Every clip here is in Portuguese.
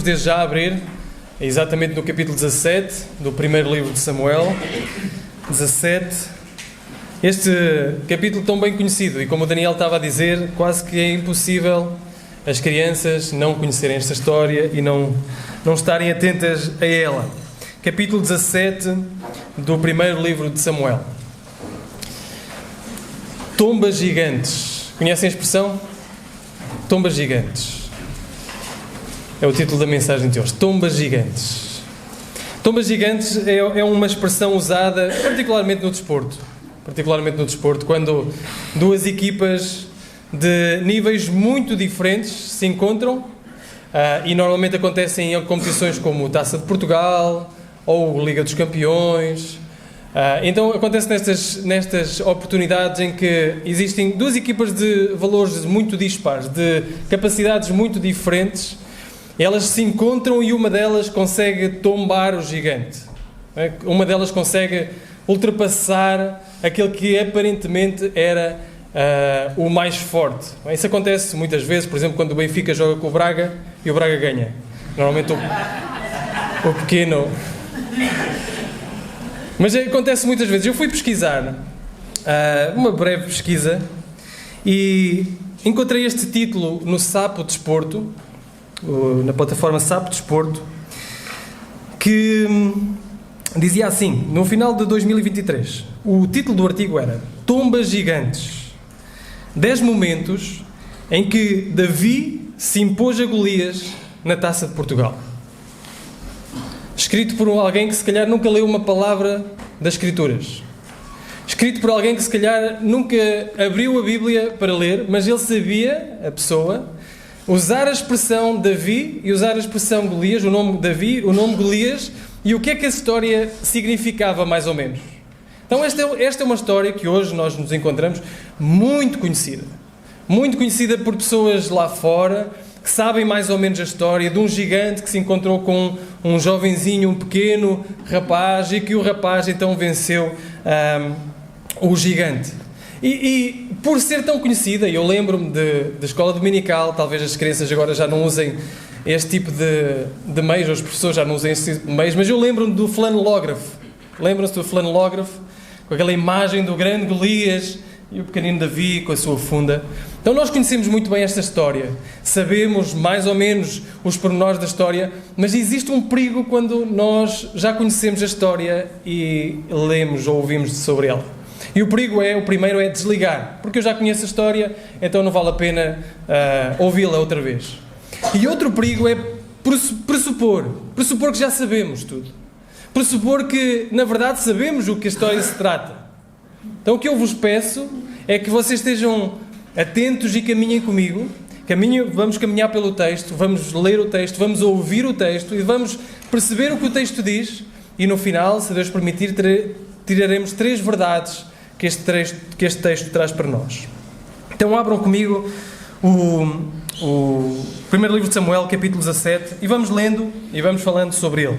desde já abrir, exatamente no capítulo 17 do primeiro livro de Samuel. 17. Este capítulo tão bem conhecido, e como o Daniel estava a dizer, quase que é impossível as crianças não conhecerem esta história e não estarem atentas a ela. Capítulo 17 do primeiro livro de Samuel. Tombas gigantes. Conhecem a expressão? Tombas gigantes. É o título da mensagem de hoje. Tombas gigantes. Tombas gigantes é uma expressão usada particularmente no desporto. Quando duas equipas de níveis muito diferentes se encontram, e normalmente acontecem em competições como Taça de Portugal ou Liga dos Campeões. Então acontece nestas oportunidades em que existem duas equipas de valores muito dispares, de capacidades muito diferentes. Elas se encontram e uma delas consegue tombar o gigante. Uma delas consegue ultrapassar aquele que aparentemente era o mais forte. Isso acontece muitas vezes, por exemplo, quando o Benfica joga com o Braga e o Braga ganha. Normalmente o pequeno... Mas acontece muitas vezes. Eu fui pesquisar uma breve pesquisa e encontrei este título no Sapo Desporto, na plataforma Sapo Desporto, que dizia assim, no final de 2023, o título do artigo era Tombas Gigantes, 10 momentos em que Davi se impôs a Golias na Taça de Portugal. Escrito por alguém que se calhar nunca leu uma palavra das Escrituras. Escrito por alguém que se calhar nunca abriu a Bíblia para ler, mas ele sabia, a pessoa, usar a expressão Davi e usar a expressão Golias, o nome Davi, o nome Golias, e o que é que a história significava mais ou menos. Então esta é uma história que hoje nós nos encontramos muito conhecida por pessoas lá fora, que sabem mais ou menos a história de um gigante que se encontrou com um jovenzinho, um pequeno rapaz, e que o rapaz então venceu o gigante. E por ser tão conhecida, eu lembro-me da escola dominical, talvez as crianças agora já não usem este tipo de meios, os professores já não usem este tipo de meios, mas eu lembro-me do flanelógrafo. Lembram-se do flanelógrafo? Com aquela imagem do grande Golias e o pequenino Davi com a sua funda. Então nós conhecemos muito bem esta história, sabemos mais ou menos os pormenores da história, mas existe um perigo quando nós já conhecemos a história e lemos ou ouvimos sobre ela. E o primeiro é desligar, porque eu já conheço a história, então não vale a pena ouvi-la outra vez. E outro perigo é pressupor que já sabemos tudo. Pressupor que, na verdade, sabemos o que a história se trata. Então o que eu vos peço é que vocês estejam atentos e caminhem comigo. Vamos caminhar pelo texto, vamos ler o texto, vamos ouvir o texto e vamos perceber o que o texto diz. E no final, se Deus permitir, tiraremos 3 verdades que este texto traz para nós. Então abram comigo o primeiro livro de Samuel, capítulo 17, e vamos lendo e vamos falando sobre ele.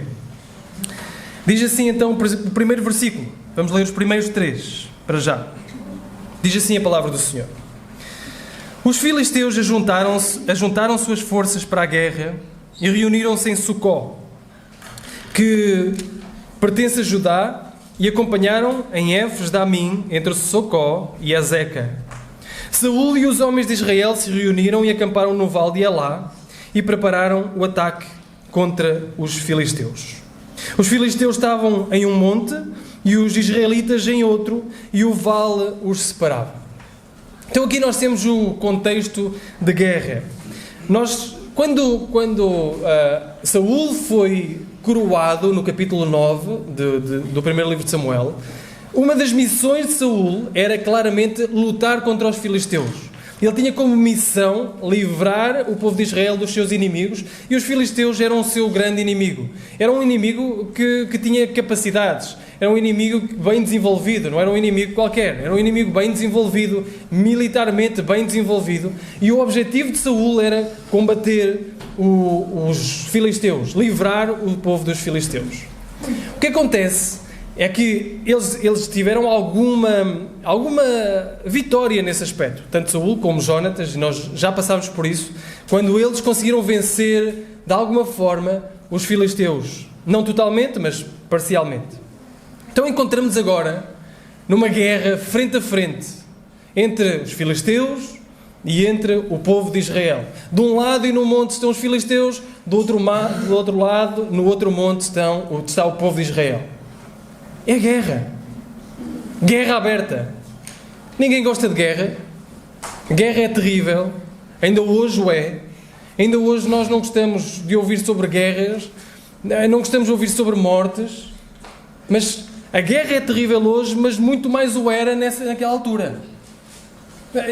Diz assim então o primeiro versículo. Vamos ler os primeiros 3, para já. Diz assim a palavra do Senhor. Os filisteus ajuntaram suas forças para a guerra e reuniram-se em Sucó, que pertence a Judá, e acompanharam em Éfes-Damim, entre Sucó e Azeca. Saúl e os homens de Israel se reuniram e acamparam no vale de Elá e prepararam o ataque contra os filisteus. Os filisteus estavam em um monte e os israelitas em outro, e o vale os separava. Então aqui nós temos o contexto de guerra. Quando Saúl foi coroado no capítulo 9 do primeiro livro de Samuel, uma das missões de Saúl era claramente lutar contra os filisteus. Ele tinha como missão livrar o povo de Israel dos seus inimigos, e os filisteus eram o seu grande inimigo. Era um inimigo que tinha capacidades, era um inimigo bem desenvolvido, não era um inimigo qualquer, era um inimigo bem desenvolvido, militarmente bem desenvolvido, e o objetivo de Saúl era combater os filisteus, livrar o povo dos filisteus. O que acontece é que eles tiveram alguma vitória nesse aspecto, tanto Saúl como Jonatas, e nós já passámos por isso, quando eles conseguiram vencer, de alguma forma, os filisteus. Não totalmente, mas parcialmente. Então encontramos agora numa guerra frente a frente entre os filisteus e entre o povo de Israel. De um lado e no monte estão os filisteus, do outro lado, no outro monte está o povo de Israel. É guerra. Guerra aberta. Ninguém gosta de guerra. Guerra é terrível. Ainda hoje o é. Ainda hoje nós não gostamos de ouvir sobre guerras, não gostamos de ouvir sobre mortes, mas a guerra é terrível hoje, mas muito mais o era naquela altura.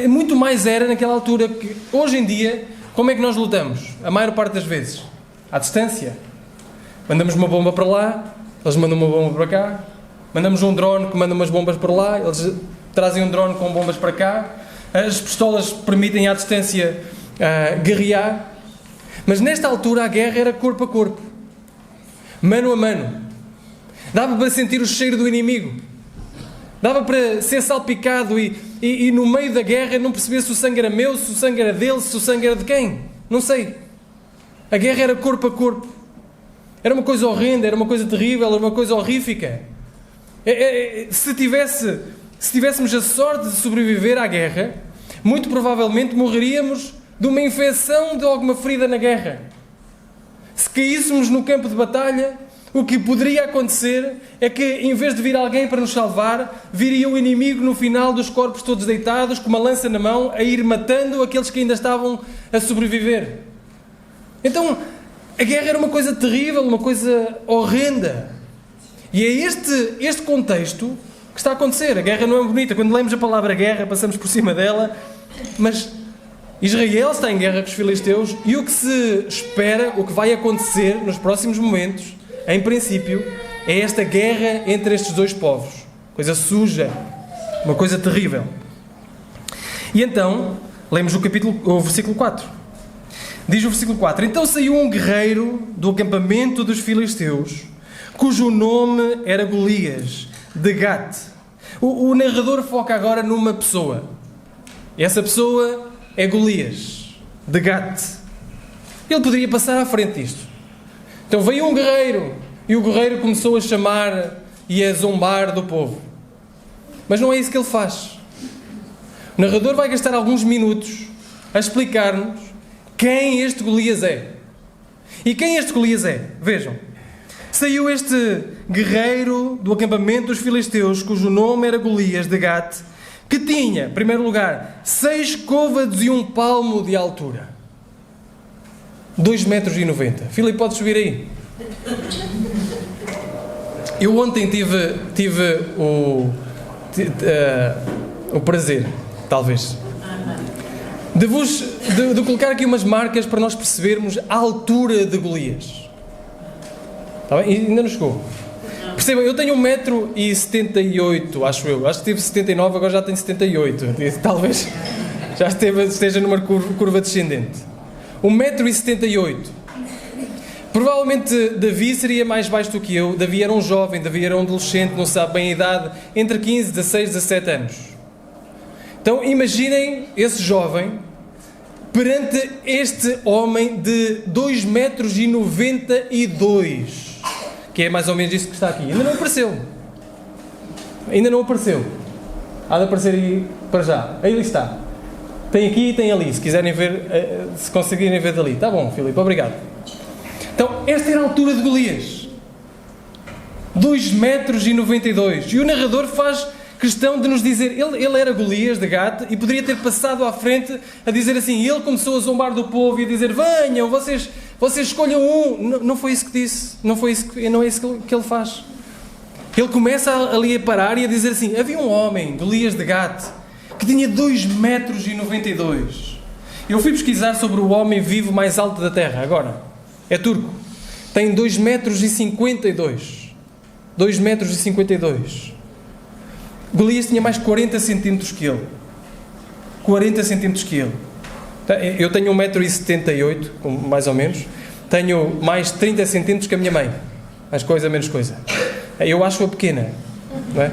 Muito mais era naquela altura, que hoje em dia, como é que nós lutamos? A maior parte das vezes, à distância. Mandamos uma bomba para lá, eles mandam uma bomba para cá, mandamos um drone que manda umas bombas para lá, eles trazem um drone com bombas para cá, as pistolas permitem à distância guerrear. Mas nesta altura a guerra era corpo a corpo, mano a mano. Dava para sentir o cheiro do inimigo, dava para ser salpicado e no meio da guerra não perceber se o sangue era meu, se o sangue era dele, se o sangue era de quem, não sei. A guerra era corpo a corpo, era uma coisa horrenda, era uma coisa terrível, era uma coisa horrífica. Se tivéssemos a sorte de sobreviver à guerra, muito provavelmente morreríamos de uma infecção, de alguma ferida na guerra. Se caíssemos no campo de batalha, o que poderia acontecer é que, em vez de vir alguém para nos salvar, viria o inimigo no final dos corpos todos deitados, com uma lança na mão, a ir matando aqueles que ainda estavam a sobreviver. Então, a guerra era uma coisa terrível, uma coisa horrenda. E é este contexto que está a acontecer. A guerra não é bonita. Quando lemos a palavra guerra, passamos por cima dela, mas Israel está em guerra com os filisteus e o que se espera, o que vai acontecer nos próximos momentos, em princípio, é esta guerra entre estes dois povos. Coisa suja, uma coisa terrível. E então, lemos o versículo 4. Diz o versículo 4: Então saiu um guerreiro do acampamento dos filisteus, cujo nome era Golias, de Gate. O narrador foca agora numa pessoa. E essa pessoa é Golias, de Gate. Ele poderia passar à frente disto. Então veio um guerreiro, e o guerreiro começou a chamar e a zombar do povo. Mas não é isso que ele faz. O narrador vai gastar alguns minutos a explicar-nos quem este Golias é. E quem este Golias é? Vejam. Saiu este guerreiro do acampamento dos filisteus, cujo nome era Golias, de Gate, que tinha, em primeiro lugar, 6 côvados e 1 palmo de altura. 2,90 metros. Filipe, podes subir aí? Eu ontem tive o prazer, talvez, de colocar aqui umas marcas para nós percebermos a altura de Golias. Está bem? E ainda não chegou. Percebam, eu tenho 1,78 m, acho eu. Acho que tive 79, agora já tenho 78. Talvez já esteja numa curva descendente. 1,78 m. Provavelmente Davi seria mais baixo do que eu. Davi era um jovem, Davi era um adolescente, não sabe bem a idade, entre 15, 16, 17 anos. Então imaginem esse jovem perante este homem de 2,92 m, que é mais ou menos isso que está aqui. Ainda não apareceu. Há de aparecer aí para já. Aí está. Tem aqui e tem ali, se quiserem ver, se conseguirem ver dali. Está bom, Filipe, obrigado. Então, esta era a altura de Golias. 2,92 m. E o narrador faz questão de nos dizer, ele era Golias de Gate e poderia ter passado à frente a dizer assim, ele começou a zombar do povo e a dizer, venham, vocês escolham um. Não foi isso que disse, não é isso que ele faz. Ele começa ali a parar e a dizer assim, havia um homem, Golias de Gate, que tinha 2,92 m. Eu fui pesquisar sobre o homem vivo mais alto da terra, agora, é turco, tem 2,52 m. 2,52 m. Golias tinha mais 40 centímetros que ele. 40 centímetros que ele. Eu tenho 1,78 m, mais ou menos. Tenho mais 30 centímetros que a minha mãe. Mais coisa, menos coisa. Eu acho-a pequena. Não é?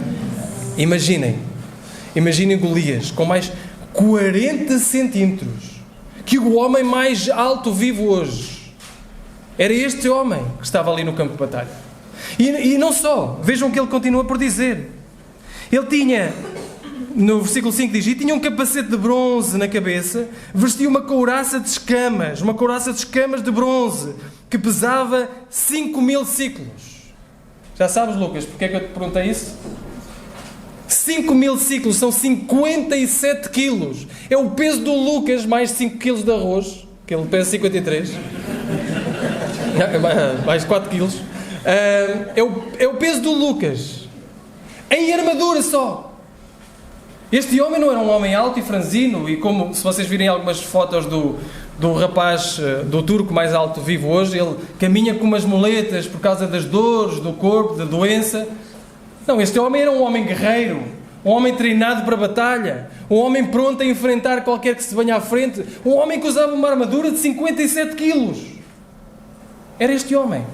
Imaginem Golias com mais 40 centímetros. que o homem mais alto vivo hoje era este homem que estava ali no campo de batalha. E não só, vejam o que ele continua por dizer. Ele tinha, no versículo 5 diz, e tinha um capacete de bronze na cabeça, vestia uma couraça de escamas de bronze, que pesava 5.000 ciclos. Já sabes, Lucas, porque é que eu te perguntei isso? 5.000 ciclos são 57 quilos. É o peso do Lucas mais 5 quilos de arroz, que ele pesa 53. Mais 4 quilos. É o peso do Lucas. Em armadura só. Este homem não era um homem alto e franzino, e como, se vocês virem algumas fotos do rapaz, do turco mais alto vivo hoje, ele caminha com umas muletas por causa das dores do corpo, da doença. Não, este homem era um homem guerreiro, um homem treinado para a batalha, um homem pronto a enfrentar qualquer que se venha à frente, um homem que usava uma armadura de 57 quilos. Era este homem.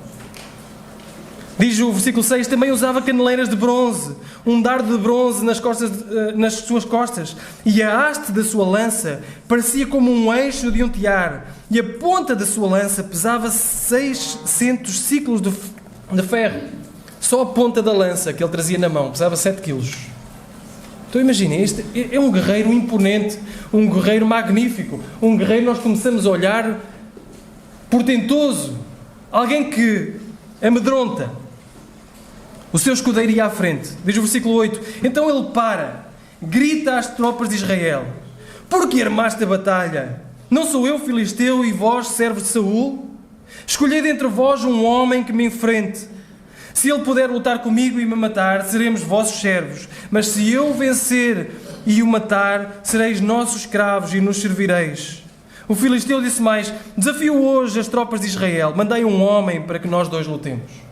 Diz o versículo 6, também usava caneleiras de bronze, um dardo de bronze nas suas costas, e a haste da sua lança parecia como um eixo de um tear, e a ponta da sua lança pesava 600 ciclos de ferro. Só a ponta da lança que ele trazia na mão pesava 7 quilos. Então imaginem, este é um guerreiro imponente, um guerreiro magnífico, um guerreiro nós começamos a olhar portentoso, alguém que amedronta. O seu escudeiro ia à frente. Diz o versículo 8. Então ele para, grita às tropas de Israel: por que armaste a batalha? Não sou eu filisteu e vós servos de Saul? Escolhei dentre vós um homem que me enfrente. Se ele puder lutar comigo e me matar, seremos vossos servos. Mas se eu vencer e o matar, sereis nossos escravos e nos servireis. O filisteu disse mais: desafio hoje as tropas de Israel. Mandei um homem para que nós dois lutemos.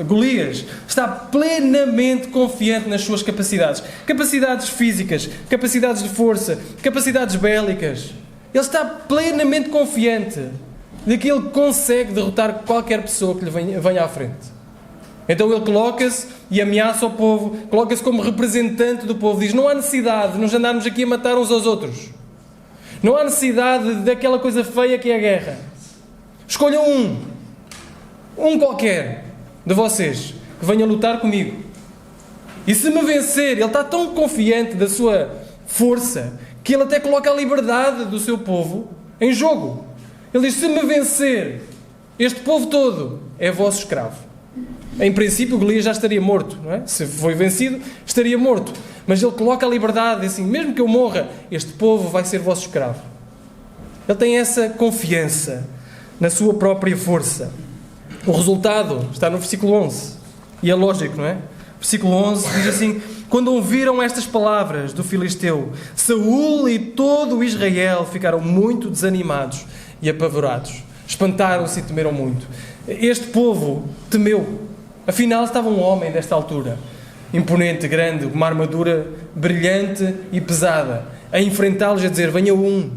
Golias está plenamente confiante nas suas capacidades. Capacidades físicas, capacidades de força, capacidades bélicas. Ele está plenamente confiante de que ele consegue derrotar qualquer pessoa que lhe venha à frente. Então ele coloca-se e ameaça o povo, coloca-se como representante do povo. Diz, não há necessidade de nos andarmos aqui a matar uns aos outros. Não há necessidade daquela coisa feia que é a guerra. Escolham um qualquer de vocês que venha lutar comigo. E se me vencer, ele está tão confiante da sua força que ele até coloca a liberdade do seu povo em jogo. Ele diz, se me vencer, este povo todo é vosso escravo. Em princípio, Golias já estaria morto, não é? Se foi vencido, estaria morto. Mas ele coloca a liberdade, assim, mesmo que eu morra, este povo vai ser vosso escravo. Ele tem essa confiança na sua própria força. O resultado está no versículo 11. E é lógico, não é? Versículo 11 diz assim, quando ouviram estas palavras do filisteu, Saul e todo o Israel ficaram muito desanimados e apavorados. Espantaram-se e temeram muito. Este povo temeu. Afinal, estava um homem desta altura, imponente, grande, com uma armadura brilhante e pesada, a enfrentá-los, a dizer, venha um,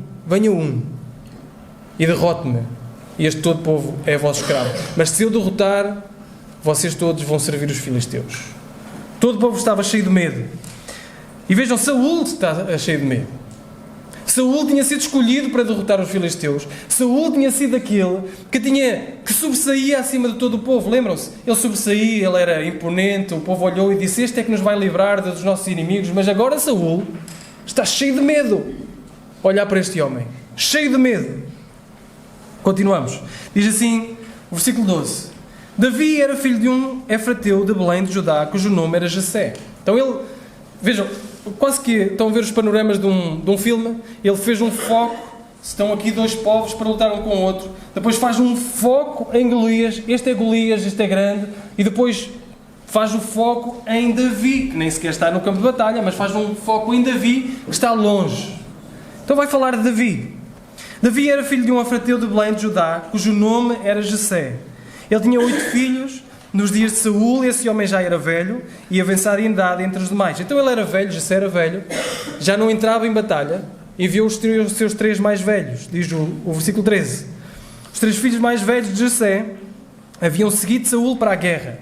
e derrote-me. E este todo povo é vosso escravo. Mas se eu derrotar, vocês todos vão servir os filisteus. Todo o povo estava cheio de medo. E vejam, Saul está cheio de medo. Saul tinha sido escolhido para derrotar os filisteus. Saul tinha sido aquele que sobressaía acima de todo o povo. Lembram-se? Ele sobressaía, ele era imponente. O povo olhou e disse, este é que nos vai livrar dos nossos inimigos. Mas agora Saul está cheio de medo. Olhar para este homem. Cheio de medo. Continuamos. Diz assim, o versículo 12. Davi era filho de um efrateu de Belém de Judá, cujo nome era Jessé. Então ele, vejam, quase que estão a ver os panoramas de um filme. Ele fez um foco, estão aqui dois povos para lutar um com o outro. Depois faz um foco em Golias, este é Golias, este é grande. E depois faz o foco em Davi, que nem sequer está no campo de batalha, mas faz um foco em Davi, que está longe. Então vai falar de Davi. Davi era filho de um efrateu de Belém de Judá, cujo nome era Jessé. Ele tinha 8 filhos. Nos dias de Saul, esse homem já era velho e avançado em idade entre os demais. Então ele era velho, Jessé era velho, já não entrava em batalha, enviou os seus 3 mais velhos. Diz o versículo 13. Os 3 filhos mais velhos de Jessé haviam seguido Saul para a guerra.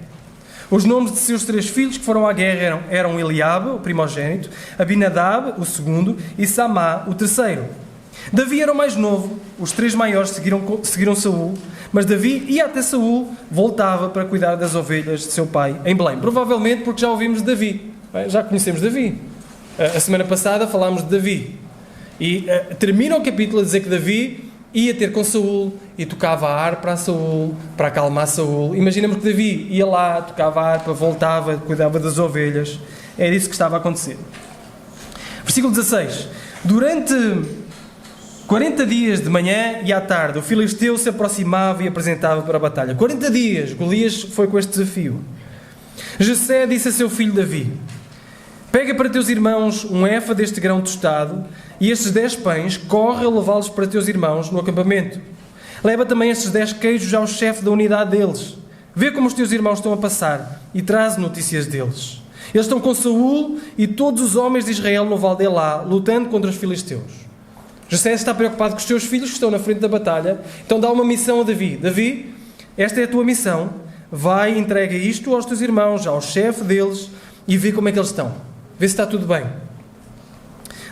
Os nomes de seus 3 filhos que foram à guerra eram Eliabe, o primogênito, Abinadab, o segundo, e Samá, o terceiro. Davi era o mais novo, os 3 maiores seguiram Saul, mas Davi ia até Saul, voltava para cuidar das ovelhas de seu pai em Belém. Provavelmente porque já ouvimos de Davi, já conhecemos Davi. A semana passada falámos de Davi. E termina o capítulo a dizer que Davi ia ter com Saul e tocava a harpa a Saul, para acalmar Saul. Imaginemos que Davi ia lá, tocava a harpa, voltava, cuidava das ovelhas. Era isso que estava a acontecer. Versículo 16. Durante 40 dias de manhã e à tarde, o filisteu se aproximava e apresentava para a batalha. 40 dias, Golias foi com este desafio. Jessé disse a seu filho Davi: pega para teus irmãos um efa deste grão tostado e estes 10 pães, corre a levá-los para teus irmãos no acampamento. Leva também estes 10 queijos ao chefe da unidade deles. Vê como os teus irmãos estão a passar e traz notícias deles. Eles estão com Saul e todos os homens de Israel no vale de Elá, lutando contra os filisteus. Jessé está preocupado com os seus filhos que estão na frente da batalha, então dá uma missão a Davi. Davi, esta é a tua missão. Vai e entrega isto aos teus irmãos, ao chefe deles, e vê como é que eles estão. Vê se está tudo bem.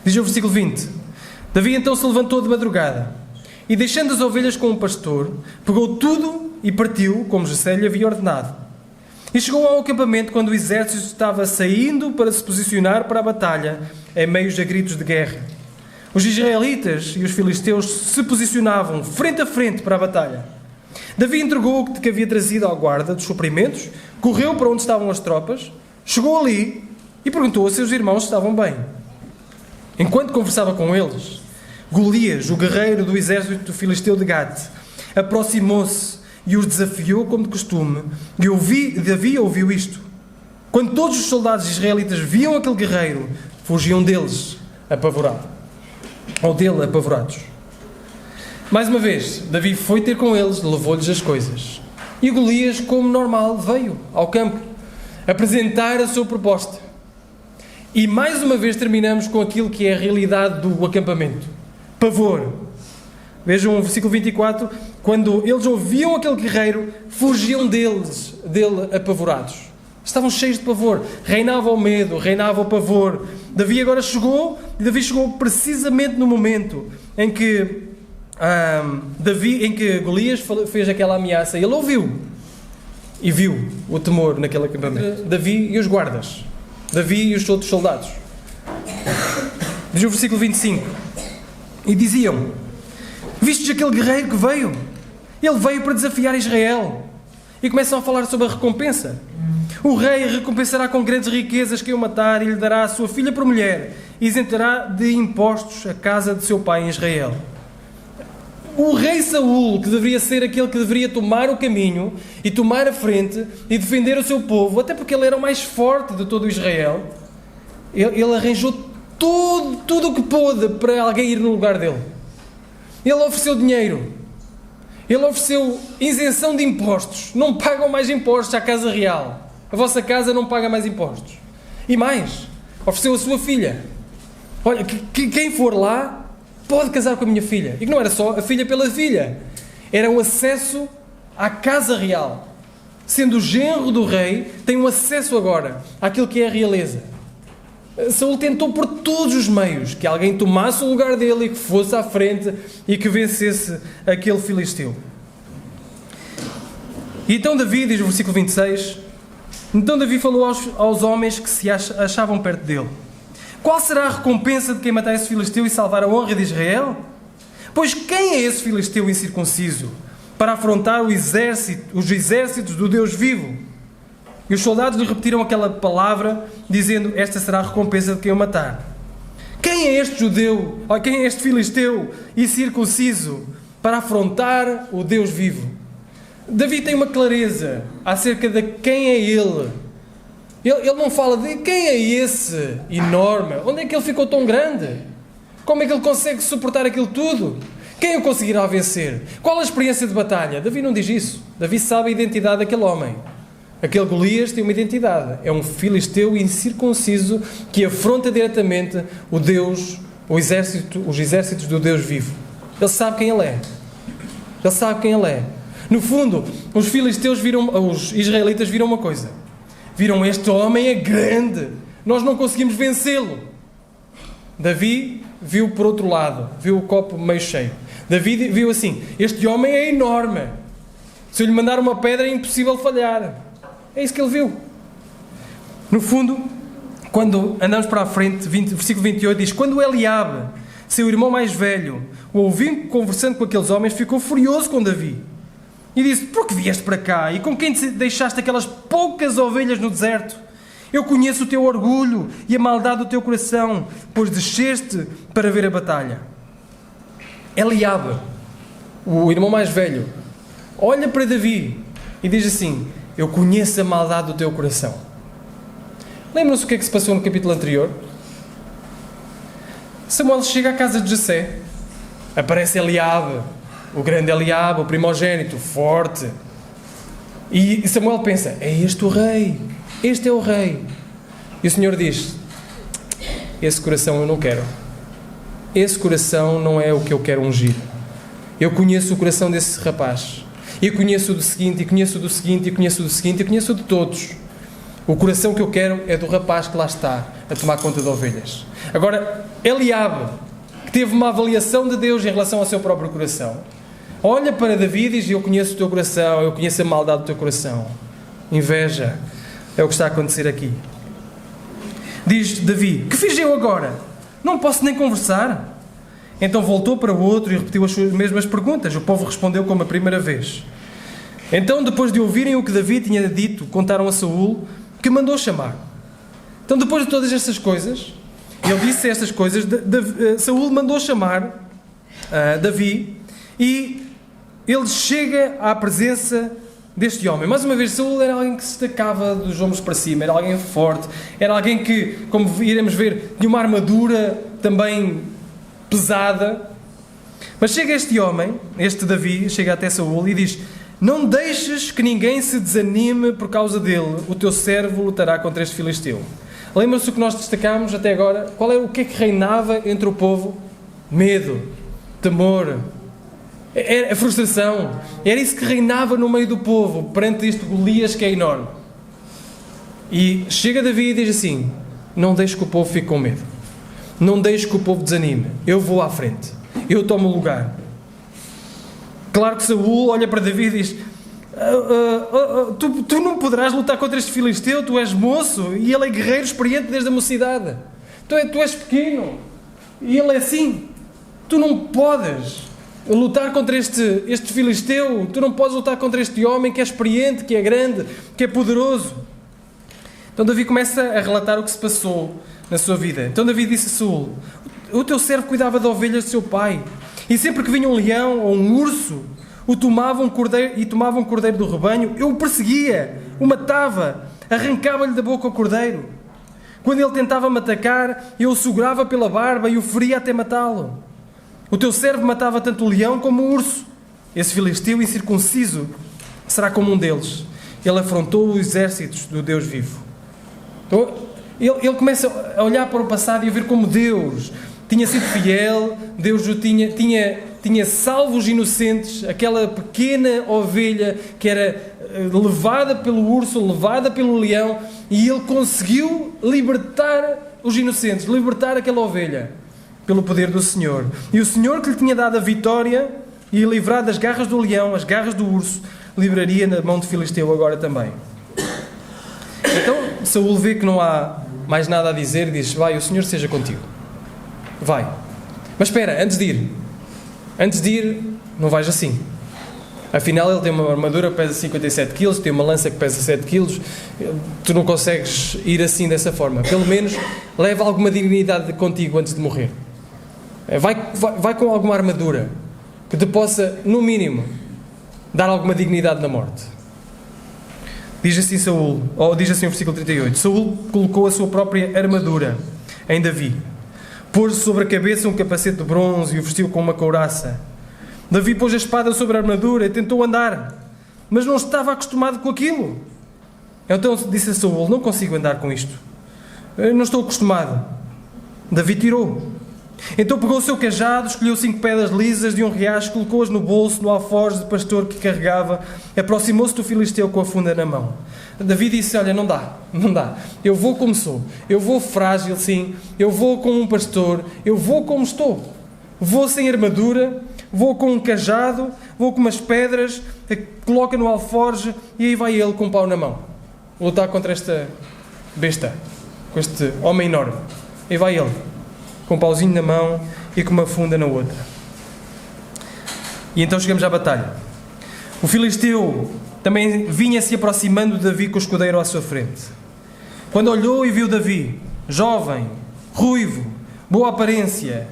Diz o versículo 20. Davi então se levantou de madrugada e, deixando as ovelhas com um pastor, pegou tudo e partiu, como Jessé lhe havia ordenado. E chegou ao acampamento quando o exército estava saindo para se posicionar para a batalha, em meio a gritos de guerra. Os israelitas e os filisteus se posicionavam frente a frente para a batalha. Davi entregou o que havia trazido ao guarda dos suprimentos, correu para onde estavam as tropas, chegou ali e perguntou a seus irmãos se estavam bem. Enquanto conversava com eles, Golias, o guerreiro do exército filisteu de Gate, aproximou-se e os desafiou como de costume, e Davi ouviu isto. Quando todos os soldados israelitas viam aquele guerreiro, fugiam deles apavorados. Ou dele apavorados. Mais uma vez, Davi foi ter com eles, levou-lhes as coisas. E Golias, como normal, veio ao campo apresentar a sua proposta. E mais uma vez terminamos com aquilo que é a realidade do acampamento. Pavor. Vejam o versículo 24. Quando eles ouviam aquele guerreiro, fugiam dele apavorados. Estavam cheios de pavor. Reinava o medo, reinava o pavor. Davi agora chegou, e Davi chegou precisamente no momento em que Golias fez aquela ameaça. Ele ouviu e viu o temor naquele acampamento. Davi e os guardas. Davi e os outros soldados. Diz o versículo 25. E diziam: vistes aquele guerreiro que veio? Ele veio para desafiar Israel. E começam a falar sobre a recompensa. O rei recompensará com grandes riquezas quem o matar e lhe dará a sua filha por mulher e isentará de impostos a casa de seu pai em Israel. O rei Saul, que deveria ser aquele que deveria tomar o caminho e tomar a frente e defender o seu povo, até porque ele era o mais forte de todo o Israel, ele arranjou tudo o que pôde para alguém ir no lugar dele. Ele ofereceu dinheiro. Ele ofereceu isenção de impostos. Não pagam mais impostos à casa real. A vossa casa não paga mais impostos. E mais, ofereceu a sua filha. Olha, quem for lá pode casar com a minha filha. E que não era só a filha pela filha. Era um acesso à casa real. Sendo o genro do rei, tem um acesso agora àquilo que é a realeza. Saul tentou por todos os meios que alguém tomasse o lugar dele e que fosse à frente e que vencesse aquele filisteu. E então Davi, diz o versículo 26, então Davi falou aos homens que se achavam perto dele: qual será a recompensa de quem matar esse filisteu e salvar a honra de Israel? Pois quem é esse filisteu incircunciso para afrontar os exércitos do Deus vivo? E os soldados lhe repetiram aquela palavra, dizendo: esta será a recompensa de quem o matar. Quem é este judeu, ou quem é este filisteu incircunciso para afrontar o Deus vivo? Davi tem uma clareza acerca de quem é ele. Ele não fala de quem é esse enorme. Onde é que ele ficou tão grande? Como é que ele consegue suportar aquilo tudo? Quem o conseguirá vencer? Qual a experiência de batalha? Davi não diz isso. Davi sabe a identidade daquele homem. Aquele Golias tem uma identidade. É um filisteu incircunciso que afronta diretamente o Deus, os exércitos do Deus vivo. Ele sabe quem ele é. Ele sabe quem ele é. No fundo, os israelitas viram uma coisa. Viram: este homem é grande. Nós não conseguimos vencê-lo. Davi viu por outro lado, viu o copo meio cheio. Davi viu assim: este homem é enorme, se eu lhe mandar uma pedra é impossível falhar. É isso que ele viu. No fundo, quando andamos para a frente, versículo 28 diz: quando Eliabe, seu irmão mais velho, o ouviu conversando com aqueles homens, ficou furioso com Davi e disse: por que vieste para cá? E com quem deixaste aquelas poucas ovelhas no deserto? Eu conheço o teu orgulho e a maldade do teu coração, pois desceste para ver a batalha. Eliabe, o irmão mais velho, olha para Davi e diz assim: eu conheço a maldade do teu coração. Lembram-se o que é que se passou no capítulo anterior? Samuel chega à casa de Jessé, aparece Eliabe, o grande Eliabe, o primogênito, forte, e Samuel pensa: é este o rei, este é o rei. E o Senhor diz: esse coração eu não quero, esse coração não é o que eu quero ungir. Eu conheço o coração desse rapaz, e conheço o do seguinte, e conheço o do seguinte, e conheço o do seguinte, e conheço o de todos. O coração que eu quero é do rapaz que lá está a tomar conta de ovelhas. Agora, Eliabe, que teve uma avaliação de Deus em relação ao seu próprio coração, olha para Davi e diz: eu conheço o teu coração, eu conheço a maldade do teu coração. Inveja é o que está a acontecer aqui. Diz Davi: que fiz eu agora? Não posso nem conversar? Então voltou para o outro e repetiu as suas mesmas perguntas. O povo respondeu como a primeira vez. Então, depois de ouvirem o que Davi tinha dito, contaram a Saul, que mandou chamar. Então, depois de todas estas coisas, ele disse estas coisas, Saul mandou chamar Davi, e ele chega à presença deste homem. Mais uma vez, Saul era alguém que se destacava dos ombros para cima, era alguém forte, era alguém que, como iremos ver, tinha uma armadura também pesada. Mas chega este homem, este Davi, chega até Saul e diz: não deixes que ninguém se desanime por causa dele, o teu servo lutará contra este filisteu. Lembra-se o que nós destacámos até agora? O que é que reinava entre o povo? Medo, temor, a frustração. Era isso que reinava no meio do povo, perante este Golias que é enorme. E chega Davi e diz assim: não deixe que o povo fique com medo, não deixe que o povo desanime, eu vou à frente, eu tomo o lugar. Claro que Saul olha para Davi e diz: tu não poderás lutar contra este filisteu, tu és moço e ele é guerreiro experiente desde a mocidade. Tu és pequeno e ele é assim. Tu não podes lutar contra este filisteu, tu não podes lutar contra este homem que é experiente, que é grande, que é poderoso. Então Davi começa a relatar o que se passou na sua vida. Então Davi disse a Saul: o teu servo cuidava de ovelhas de seu pai, e sempre que vinha um leão ou um urso, tomava um cordeiro do rebanho, eu o perseguia, o matava, arrancava-lhe da boca o cordeiro. Quando ele tentava me atacar, eu o segurava pela barba e o feria até matá-lo. O teu servo matava tanto o leão como o urso. Esse filisteu incircunciso será como um deles. Ele afrontou os exércitos do Deus vivo. Então, ele começa a olhar para o passado e a ver como Deus tinha sido fiel, Deus o tinha salvo os inocentes, aquela pequena ovelha que era levada pelo urso, levada pelo leão, e ele conseguiu libertar os inocentes, libertar aquela ovelha, pelo poder do Senhor. E o Senhor que lhe tinha dado a vitória e livrado das garras do leão, as garras do urso, livraria na mão de Filisteu agora também. Então Saul vê que não há mais nada a dizer e diz: vai, o Senhor seja contigo. Vai. Mas espera, antes de ir, não vais assim. Afinal, ele tem uma armadura que pesa 57 kg, tem uma lança que pesa 7 kg. Tu não consegues ir assim dessa forma. Pelo menos leva alguma dignidade contigo antes de morrer. Vai com alguma armadura que te possa, no mínimo, dar alguma dignidade na morte. Diz assim o versículo 38. Saul colocou a sua própria armadura em Davi, pôs sobre a cabeça um capacete de bronze e o vestiu com uma couraça. Davi pôs a espada sobre a armadura e tentou andar, mas não estava acostumado com aquilo. Então disse a Saul: não consigo andar com isto, eu não estou acostumado. Davi tirou Então pegou o seu cajado, escolheu 5 pedras lisas de um riacho, colocou-as no bolso, no alforje de pastor que carregava, aproximou-se do filisteu com a funda na mão. Davi disse: olha, não dá, eu vou como sou, eu vou frágil, sim, eu vou com um pastor, eu vou como estou, vou sem armadura, vou com um cajado, vou com umas pedras, coloca no alforje, e aí vai ele com um pau na mão, lutar contra esta besta, com este homem enorme. Aí vai ele, com um pauzinho na mão e com uma funda na outra. E então chegamos à batalha. O filisteu também vinha se aproximando de Davi com o escudeiro à sua frente. Quando olhou e viu Davi, jovem, ruivo, boa aparência,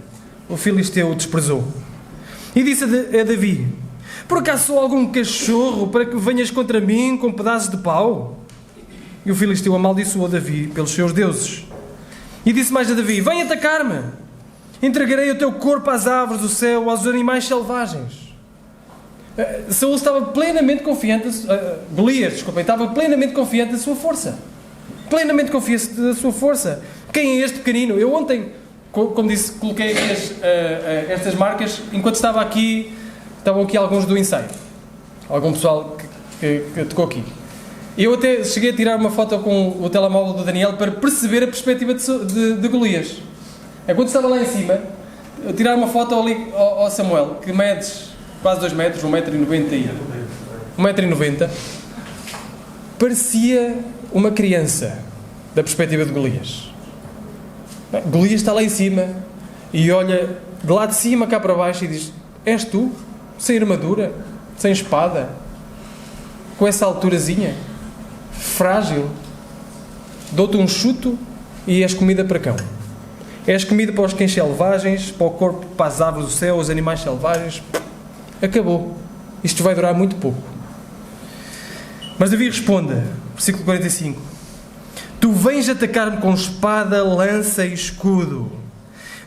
o filisteu o desprezou. E disse a Davi: por acaso sou algum cachorro para que venhas contra mim com pedaços de pau? E o filisteu amaldiçoou Davi pelos seus deuses. E disse mais a Davi: vem atacar-me, entregarei o teu corpo às aves do céu, aos animais selvagens. Saul estava plenamente confiante, Golias, estava plenamente confiante da sua força. Plenamente confiante da sua força. Quem é este pequenino? Eu ontem, como disse, coloquei aqui estas marcas, enquanto estavam aqui alguns do ensaio. Algum pessoal que tocou aqui. Eu até cheguei a tirar uma foto com o telemóvel do Daniel para perceber a perspectiva de Golias. Quando estava lá em cima, tirar uma foto ali ao Samuel, que medes quase 2 metros, 1,90 m, 1,90 m, parecia uma criança, da perspectiva de Golias. Golias está lá em cima e olha de lá de cima cá para baixo e diz: és tu? Sem armadura, sem espada, com essa alturazinha, frágil, dou-te um chuto e és comida para cão. És comida para os cães selvagens, para o corpo, para as aves do céu, os animais selvagens. Acabou. Isto vai durar muito pouco. Mas Davi responde, versículo 45: tu vens atacar-me com espada, lança e escudo,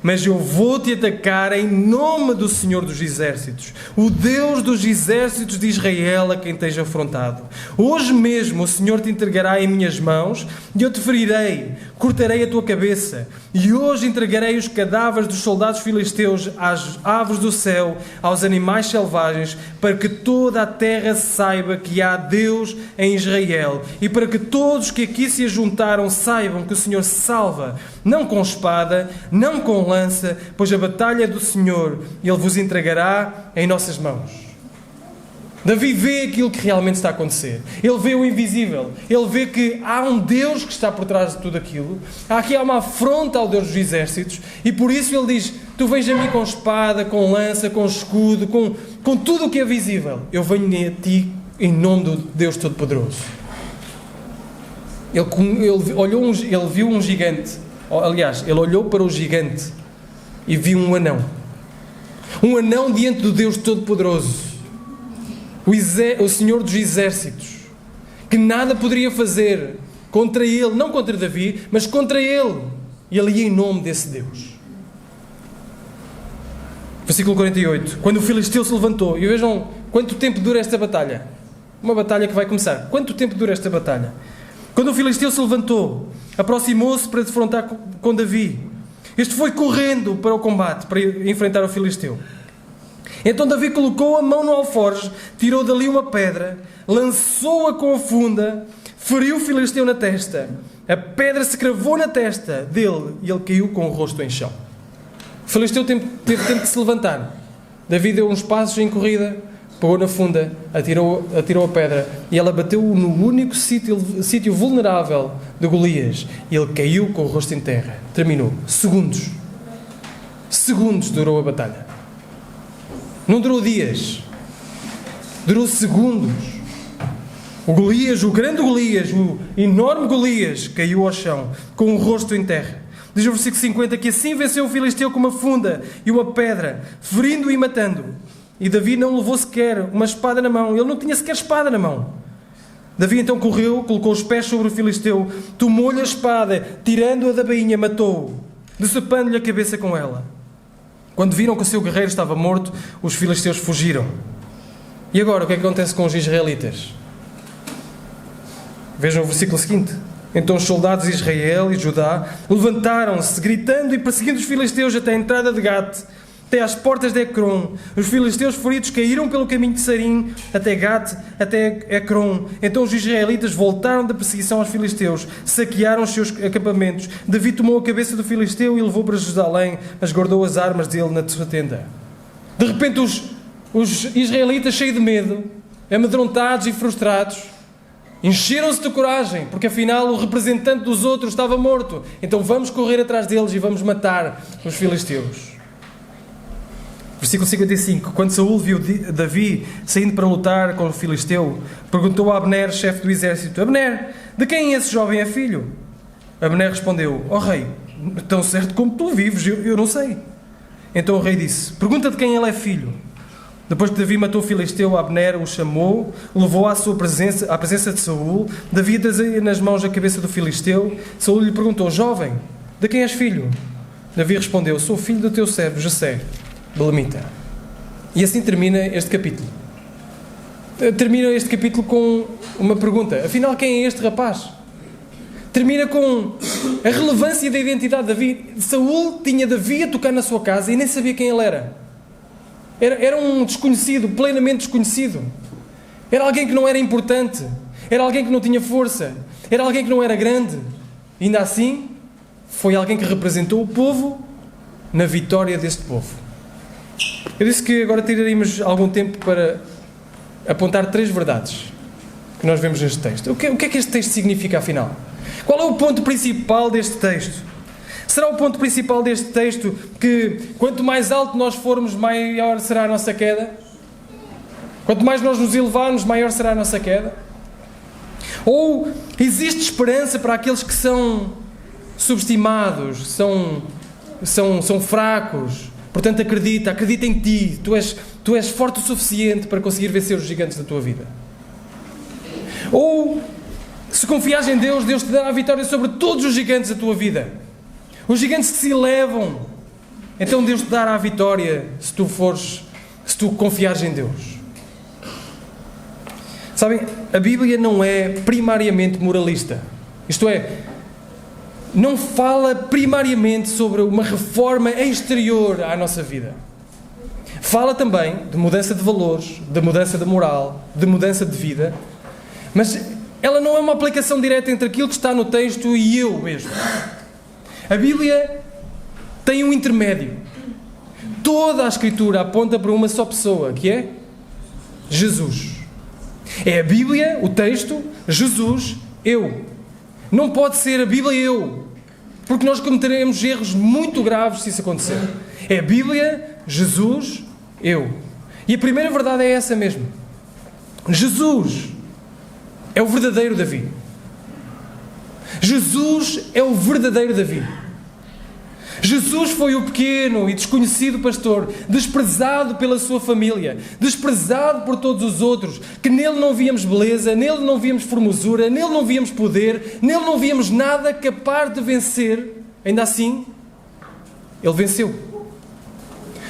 mas eu vou-te atacar em nome do Senhor dos Exércitos, o Deus dos Exércitos de Israel, a quem tens afrontado. Hoje mesmo o Senhor te entregará em minhas mãos e eu te ferirei, cortarei a tua cabeça. E hoje entregarei os cadáveres dos soldados filisteus às aves do céu, aos animais selvagens, para que toda a terra saiba que há Deus em Israel e para que todos que aqui se ajuntaram saibam que o Senhor salva, não com espada, não com lança, pois a batalha é do Senhor e Ele vos entregará em nossas mãos. Davi vê aquilo que realmente está a acontecer. Ele vê o invisível. Ele vê que há um Deus que está por trás de tudo aquilo. Aqui há uma afronta ao Deus dos Exércitos. E por isso ele diz: tu vens a mim com espada, com lança, com escudo, com tudo o que é visível. Eu venho a ti em nome do Deus Todo-Poderoso. Ele viu um gigante. Aliás, ele olhou para o gigante e viu um anão. Um anão diante do Deus Todo-Poderoso. O Senhor dos Exércitos, que nada poderia fazer contra ele, não contra Davi, mas contra ele. E ele ia em nome desse Deus. Versículo 48. Quando o filisteu se levantou, e vejam quanto tempo dura esta batalha. Uma batalha que vai começar. Quanto tempo dura esta batalha? Quando o filisteu se levantou, aproximou-se para defrontar com Davi. Este foi correndo para o combate, para enfrentar o filisteu. Então Davi colocou a mão no alforje, tirou dali uma pedra, lançou-a com a funda, feriu o filisteu na testa. A pedra se cravou na testa dele e ele caiu com o rosto em chão. O filisteu teve tempo de se levantar. Davi deu uns passos em corrida, pegou na funda, atirou a pedra e ela bateu no único sítio vulnerável de Golias e ele caiu com o rosto em terra. Terminou. Segundos durou a batalha. Não durou dias, durou segundos. O Golias, o grande Golias, o enorme Golias, caiu ao chão, com o rosto em terra. Diz o versículo 50 que assim venceu o filisteu com uma funda e uma pedra, ferindo-o e matando-o. E Davi não levou sequer uma espada na mão, ele não tinha sequer espada na mão. Davi então correu, colocou os pés sobre o filisteu, tomou-lhe a espada, tirando-a da bainha, matou-o, decepando-lhe a cabeça com ela. Quando viram que o seu guerreiro estava morto, os filisteus fugiram. E agora, o que é que acontece com os israelitas? Vejam o versículo seguinte. Então os soldados de Israel e Judá levantaram-se, gritando e perseguindo os filisteus até a entrada de Gate, até às portas de Ecrom. Os filisteus feridos caíram pelo caminho de Sarim, até Gate, até Ecrom. Então os israelitas voltaram da perseguição aos filisteus, saquearam os seus acampamentos. Davi tomou a cabeça do filisteu e levou para Jerusalém, mas guardou as armas dele na sua tenda. De repente os israelitas, cheios de medo, amedrontados e frustrados, encheram-se de coragem, porque afinal o representante dos outros estava morto. Então vamos correr atrás deles e vamos matar os filisteus. Versículo 55. Quando Saúl viu Davi saindo para lutar com o filisteu, perguntou a Abner, chefe do exército: Abner, de quem esse jovem é filho? Abner respondeu: ó rei, tão certo como tu vives, eu não sei. Então o rei disse: pergunta de quem ele é filho. Depois que Davi matou o filisteu, Abner o chamou, levou à presença de Saúl. Davi trazia nas mãos a cabeça do filisteu. Saúl lhe perguntou: jovem, de quem és filho? Davi respondeu: sou filho do teu servo Jessé, belemita. E assim termina este capítulo. Termina este capítulo com uma pergunta: afinal, quem é este rapaz? Termina com a relevância da identidade de Davi. Saúl tinha Davi a tocar na sua casa e nem sabia quem ele era. Era um desconhecido, plenamente desconhecido. Era alguém que não era importante. Era alguém que não tinha força. Era alguém que não era grande. E ainda assim, foi alguém que representou o povo na vitória deste povo. Eu disse que agora tiraríamos algum tempo para apontar 3 verdades que nós vemos neste texto. O que é que este texto significa, afinal? Qual é o ponto principal deste texto? Será o ponto principal deste texto que quanto mais alto nós formos, maior será a nossa queda? Quanto mais nós nos elevarmos, maior será a nossa queda? Ou existe esperança para aqueles que são subestimados, são fracos? Portanto, acredita em ti. Tu és forte o suficiente para conseguir vencer os gigantes da tua vida. Ou, se confiares em Deus, Deus te dará a vitória sobre todos os gigantes da tua vida. Os gigantes que se elevam, então Deus te dará a vitória se tu confiares em Deus. Sabem, a Bíblia não é primariamente moralista. Isto é, não fala primariamente sobre uma reforma exterior à nossa vida. Fala também de mudança de valores, de mudança de moral, de mudança de vida, mas ela não é uma aplicação direta entre aquilo que está no texto e eu mesmo. A Bíblia tem um intermédio. Toda a Escritura aponta para uma só pessoa, que é Jesus. É a Bíblia, o texto, Jesus, eu. Não pode ser a Bíblia eu, porque nós cometeremos erros muito graves se isso acontecer. É a Bíblia, Jesus, eu. E a primeira verdade é essa mesmo. Jesus é o verdadeiro Davi. Jesus é o verdadeiro Davi. Jesus foi o pequeno e desconhecido pastor, desprezado pela sua família, desprezado por todos os outros, que nele não víamos beleza, nele não víamos formosura, nele não víamos poder, nele não víamos nada capaz de vencer. Ainda assim, ele venceu.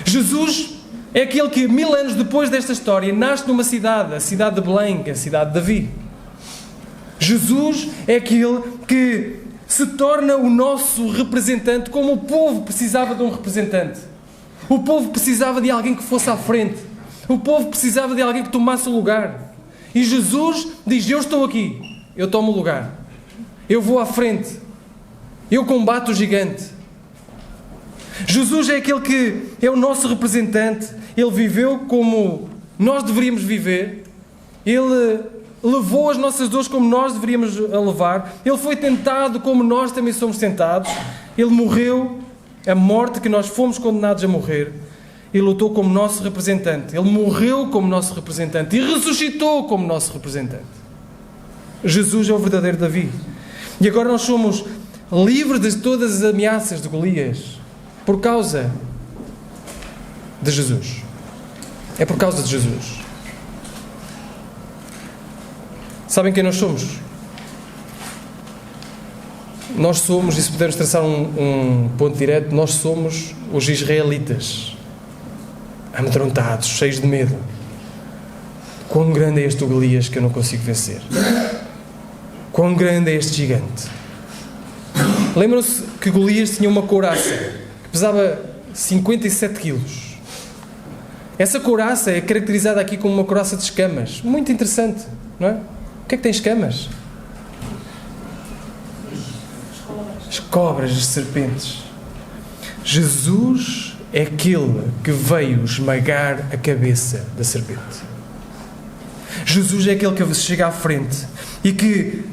Jesus é aquele que 1000 anos depois desta história nasce numa cidade, a cidade de Belém, a cidade de Davi. Jesus é aquele que se torna o nosso representante, como o povo precisava de um representante. O povo precisava de alguém que fosse à frente. O povo precisava de alguém que tomasse o lugar. E Jesus diz: eu estou aqui, eu tomo o lugar. Eu vou à frente. Eu combato o gigante. Jesus é aquele que é o nosso representante. Ele viveu como nós deveríamos viver. Ele levou as nossas dores como nós deveríamos levar. Ele foi tentado como nós também somos tentados. Ele morreu a morte que nós fomos condenados a morrer. E lutou como nosso representante. Ele morreu como nosso representante e ressuscitou como nosso representante. Jesus é o verdadeiro Davi. E agora nós somos livres de todas as ameaças de Golias por causa de Jesus. É por causa de Jesus. Sabem quem nós somos? Nós somos, e se pudermos traçar um ponto direto, nós somos os israelitas, amedrontados, cheios de medo. Quão grande é este Golias que eu não consigo vencer? Quão grande é este gigante? Lembram-se que Golias tinha uma couraça que pesava 57 quilos. Essa couraça é caracterizada aqui como uma couraça de escamas. Muito interessante, não é? O que é que tem escamas? As cobras, as serpentes. Jesus é aquele que veio esmagar a cabeça da serpente. Jesus é aquele que chega à frente e que,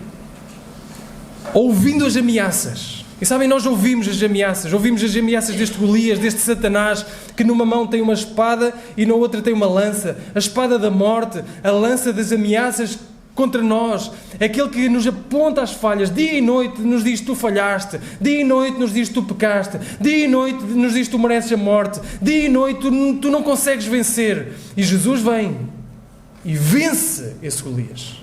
ouvindo as ameaças, e sabem, nós ouvimos as ameaças deste Golias, deste Satanás, que numa mão tem uma espada e na outra tem uma lança, a espada da morte, a lança das ameaças contra nós, aquele que nos aponta as falhas, dia e noite nos diz tu falhaste, dia e noite nos diz tu pecaste, dia e noite nos diz tu mereces a morte, dia e noite tu não consegues vencer. E Jesus vem e vence esse Golias.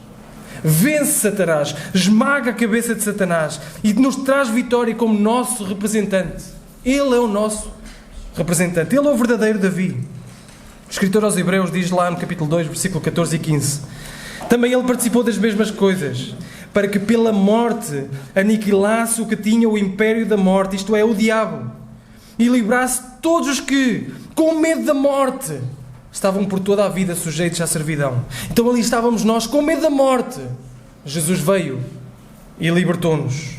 Vence Satanás, esmaga a cabeça de Satanás e nos traz vitória como nosso representante. Ele é o nosso representante. Ele é o verdadeiro Davi. O escritor aos Hebreus diz lá no capítulo 2, versículo 14 e 15: também ele participou das mesmas coisas, para que pela morte aniquilasse o que tinha o império da morte, isto é, o diabo, e livrasse todos os que, com medo da morte, estavam por toda a vida sujeitos à servidão. Então ali estávamos nós com medo da morte. Jesus veio e libertou-nos.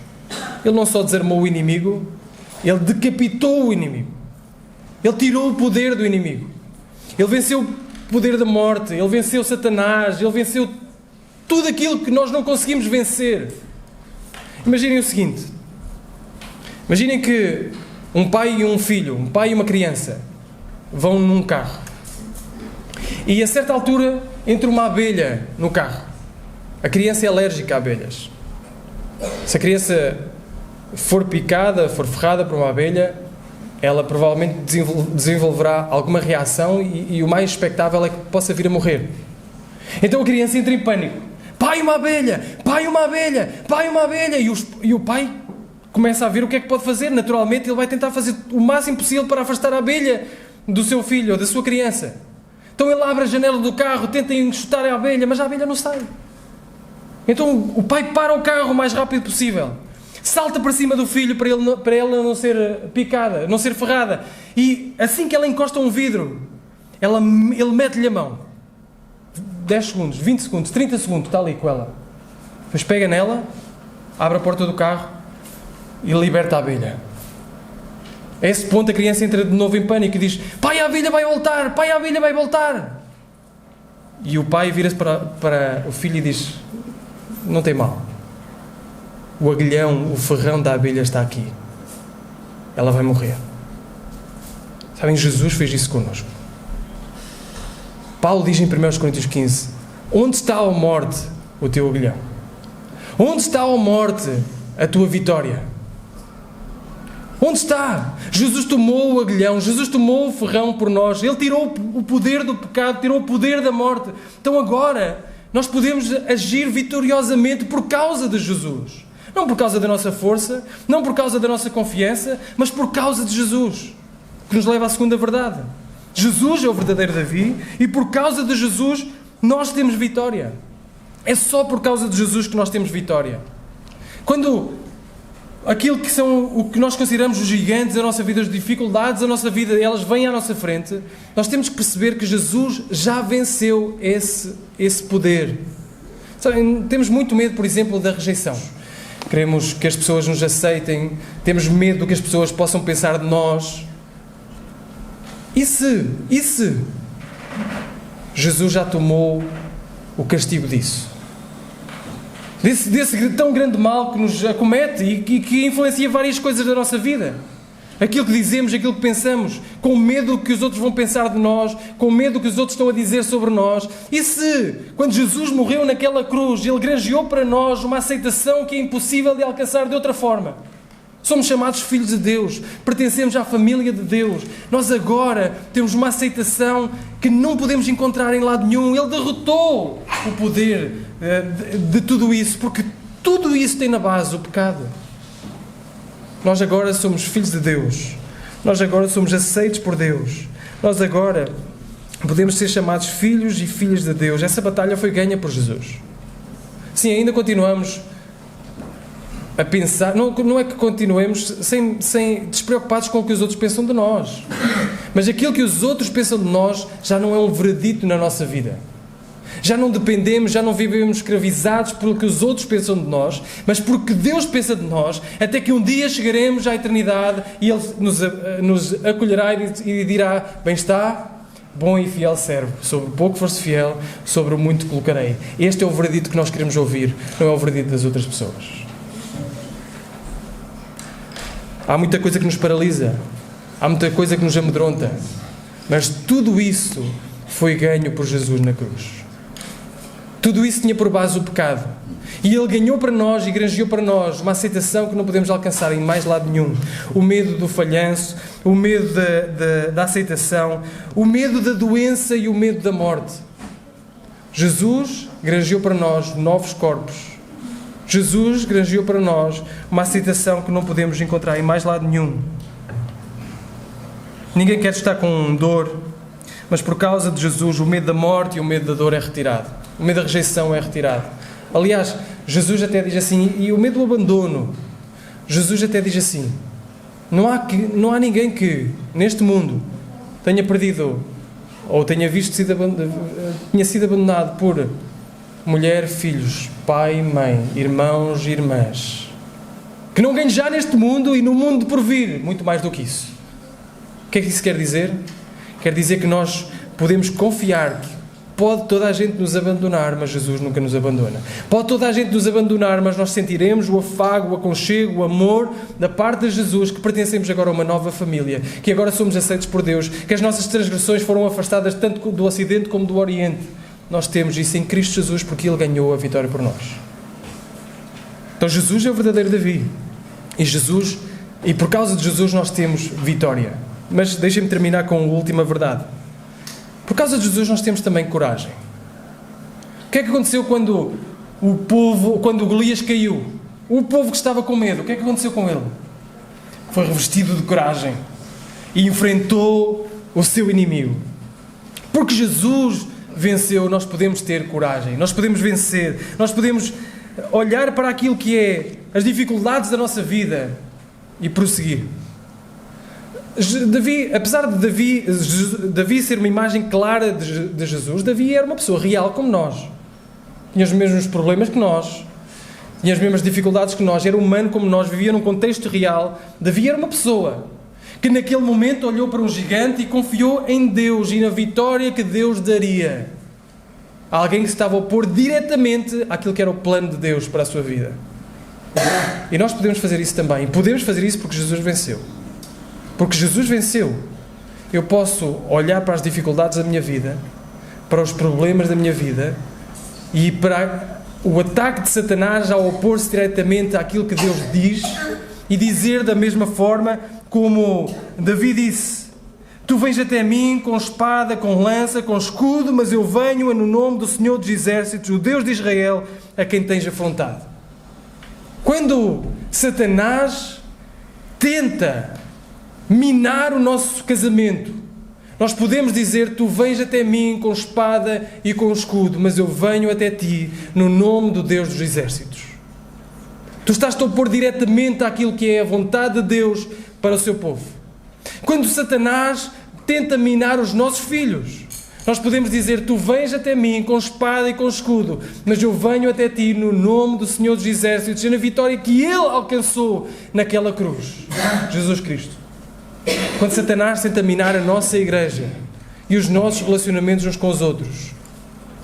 Ele não só desarmou o inimigo, ele decapitou o inimigo. Ele tirou o poder do inimigo. Ele venceu o poder da morte, ele venceu Satanás, ele venceu tudo aquilo que nós não conseguimos vencer. Imaginem o seguinte: imaginem que um pai e um filho, um pai e uma criança, vão num carro. E a certa altura entra uma abelha no carro. A criança é alérgica a abelhas. Se a criança for picada, for ferrada por uma abelha, ela provavelmente desenvolverá alguma reação e o mais expectável é que possa vir a morrer. Então a criança entra em pânico. Pai, uma abelha! Pai, uma abelha! Pai, uma abelha! E o pai começa a ver o que é que pode fazer. Naturalmente ele vai tentar fazer o máximo possível para afastar a abelha do seu filho ou da sua criança. Então ele abre a janela do carro, tenta enxutar a abelha, mas a abelha não sai. Então o pai para o carro o mais rápido possível, salta para cima do filho para ela não ser picada, não ser ferrada. E assim que ela encosta um vidro, ele mete-lhe a mão. 10 segundos, 20 segundos, 30 segundos, está ali com ela. Depois pega nela, abre a porta do carro e liberta a abelha. A esse ponto a criança entra de novo em pânico e diz: pai, a abelha vai voltar! Pai, a abelha vai voltar! E o pai vira-se para o filho e diz: não tem mal. O aguilhão, o ferrão da abelha está aqui. Ela vai morrer. Sabem, Jesus fez isso connosco. Paulo diz em 1 Coríntios 15: onde está, ó morte, o teu aguilhão? Onde está, ó morte, a tua vitória? Onde está? Jesus tomou o aguilhão, Jesus tomou o ferrão por nós, Ele tirou o poder do pecado, tirou o poder da morte. Então agora nós podemos agir vitoriosamente por causa de Jesus. Não por causa da nossa força, não por causa da nossa confiança, mas por causa de Jesus, que nos leva à segunda verdade. Jesus é o verdadeiro Davi e por causa de Jesus nós temos vitória. É só por causa de Jesus que nós temos vitória. Quando aquilo que são o que nós consideramos os gigantes da nossa vida, as dificuldades da nossa vida, elas vêm à nossa frente, nós temos que perceber que Jesus já venceu esse poder. Sabem, temos muito medo, por exemplo, da rejeição. Queremos que as pessoas nos aceitem, temos medo do que as pessoas possam pensar de nós. E se Jesus já tomou o castigo disso? Desse tão grande mal que nos acomete e que influencia várias coisas da nossa vida. Aquilo que dizemos, aquilo que pensamos, com medo do que os outros vão pensar de nós, com medo do que os outros estão a dizer sobre nós. E se, quando Jesus morreu naquela cruz, Ele granjeou para nós uma aceitação que é impossível de alcançar de outra forma? Somos chamados filhos de Deus, pertencemos à família de Deus. Nós agora temos uma aceitação que não podemos encontrar em lado nenhum. Ele derrotou o poder de tudo isso, porque tudo isso tem na base o pecado. Nós agora somos filhos de Deus. Nós agora somos aceitos por Deus. Nós agora podemos ser chamados filhos e filhas de Deus. Essa batalha foi ganha por Jesus. Sim, ainda continuamos a pensar, não é que continuemos sem despreocupados com o que os outros pensam de nós, mas aquilo que os outros pensam de nós já não é um veredito na nossa vida. Já não dependemos, já não vivemos escravizados pelo que os outros pensam de nós, mas porque Deus pensa de nós, até que um dia chegaremos à eternidade e Ele nos acolherá e dirá: bem está, bom e fiel servo, sobre o pouco foste fiel, sobre o muito te colocarei. Este é o veredito que nós queremos ouvir, não é o veredito das outras pessoas. Há muita coisa que nos paralisa, há muita coisa que nos amedronta, mas tudo isso foi ganho por Jesus na cruz. Tudo isso tinha por base o pecado. E Ele ganhou para nós e granjeou para nós uma aceitação que não podemos alcançar em mais lado nenhum. O medo do falhanço, o medo da aceitação, o medo da doença e o medo da morte. Jesus granjeou para nós novos corpos. Jesus granjeou para nós uma aceitação que não podemos encontrar em mais lado nenhum. Ninguém quer estar com dor, mas por causa de Jesus o medo da morte e o medo da dor é retirado. O medo da rejeição é retirado. Aliás, Jesus até diz assim, e o medo do abandono, Jesus até diz assim, não há ninguém que, neste mundo, tenha perdido, ou tenha tenha sido abandonado por mulher, filhos, pai, mãe, irmãos e irmãs, que não ganhe já neste mundo e no mundo por vir, muito mais do que isso. O que é que isso quer dizer? Quer dizer que nós podemos confiar que pode toda a gente nos abandonar, mas Jesus nunca nos abandona. Pode toda a gente nos abandonar, mas nós sentiremos o afago, o aconchego, o amor da parte de Jesus, que pertencemos agora a uma nova família, que agora somos aceitos por Deus, que as nossas transgressões foram afastadas tanto do Ocidente como do Oriente. Nós temos isso em Cristo Jesus, porque Ele ganhou a vitória por nós. Então Jesus é o verdadeiro Davi. E por causa de Jesus nós temos vitória. Mas deixem-me terminar com a última verdade. Por causa de Jesus nós temos também coragem. O que é que aconteceu quando Golias caiu? O povo que estava com medo, o que é que aconteceu com ele? Foi revestido de coragem e enfrentou o seu inimigo. Porque Jesus venceu, nós podemos ter coragem, nós podemos vencer, nós podemos olhar para aquilo que é as dificuldades da nossa vida e prosseguir. Apesar de Davi ser uma imagem clara de Jesus, Davi era uma pessoa real como nós. Tinha os mesmos problemas que nós. Tinha as mesmas dificuldades que nós. Era humano como nós. Vivia num contexto real. Davi era uma pessoa que naquele momento olhou para um gigante e confiou em Deus e na vitória que Deus daria. Alguém que se estava a opor diretamente àquilo que era o plano de Deus para a sua vida. E nós podemos fazer isso também. E podemos fazer isso porque Jesus venceu. Porque Jesus venceu. Eu posso olhar para as dificuldades da minha vida, para os problemas da minha vida e para o ataque de Satanás ao opor-se diretamente àquilo que Deus diz e dizer da mesma forma como Davi disse: tu vens até mim com espada, com lança, com escudo, mas eu venho no nome do Senhor dos Exércitos, o Deus de Israel, a quem tens afrontado. Quando Satanás tenta minar o nosso casamento, nós podemos dizer: tu vens até mim com espada e com escudo, mas eu venho até ti no nome do Deus dos Exércitos. Tu estás-te a opor diretamente àquilo que é a vontade de Deus para o seu povo. Quando Satanás tenta minar os nossos filhos, nós podemos dizer: tu vens até mim com espada e com escudo, mas eu venho até ti no nome do Senhor dos Exércitos e na vitória que Ele alcançou naquela cruz, Jesus Cristo. Quando Satanás tenta minar a nossa igreja e os nossos relacionamentos uns com os outros,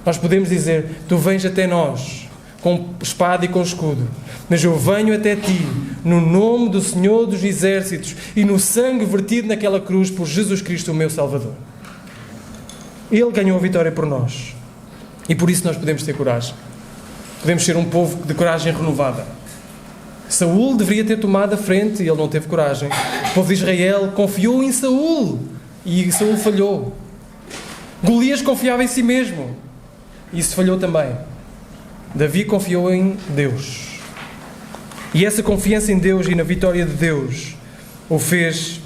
nós podemos dizer: tu vens até nós com espada e com escudo, mas eu venho até ti no nome do Senhor dos Exércitos e no sangue vertido naquela cruz por Jesus Cristo, o meu Salvador. Ele ganhou a vitória por nós e por isso nós podemos ter coragem. Podemos ser um povo de coragem renovada. Saúl deveria ter tomado a frente e ele não teve coragem. O povo de Israel confiou em Saúl e Saúl falhou. Golias confiava em si mesmo e isso falhou também. Davi confiou em Deus. E essa confiança em Deus e na vitória de Deus o fez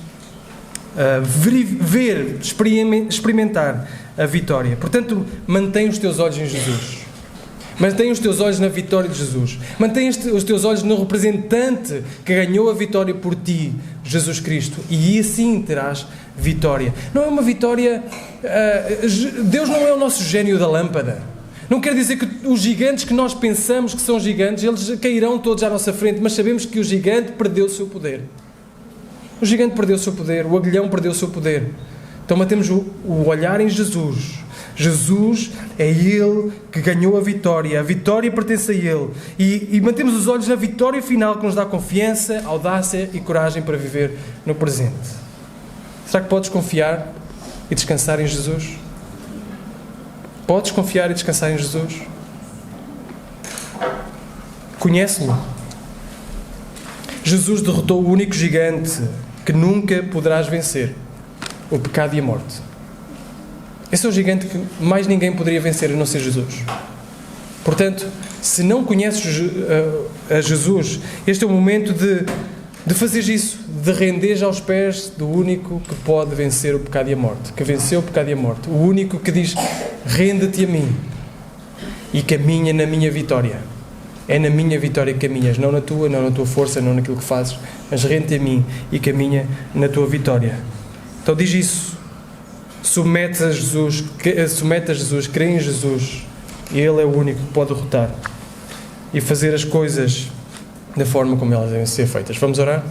experimentar a vitória. Portanto, mantém os teus olhos em Jesus. Mantém os teus olhos na vitória de Jesus. Mantém os teus olhos no representante que ganhou a vitória por ti, Jesus Cristo. E assim terás vitória. Não é uma vitória... Deus não é o nosso gênio da lâmpada. Não quer dizer que os gigantes que nós pensamos que são gigantes, eles cairão todos à nossa frente, mas sabemos que o gigante perdeu o seu poder. O gigante perdeu o seu poder, o aguilhão perdeu o seu poder. Então mantemos o olhar em Jesus. Jesus é Ele que ganhou a vitória pertence a Ele. E mantemos os olhos na vitória final que nos dá confiança, audácia e coragem para viver no presente. Será que podes confiar e descansar em Jesus? Podes confiar e descansar em Jesus? Conhece-lo. Jesus derrotou o único gigante que nunca poderás vencer: o pecado e a morte. Esse é o gigante que mais ninguém poderia vencer a não ser Jesus. Portanto, se não conheces a Jesus, este é o momento de fazeres isso, de renderes aos pés do único que pode vencer o pecado e a morte, que venceu o pecado e a morte, o único que diz: rende-te a mim e caminha na minha vitória. É na minha vitória que caminhas, não na tua força, não naquilo que fazes, mas rende-te a mim e caminha na tua vitória. Então diz isso. Submete a Jesus, crê em Jesus. Ele é o único que pode derrotar e fazer as coisas da forma como elas devem ser feitas. Vamos orar?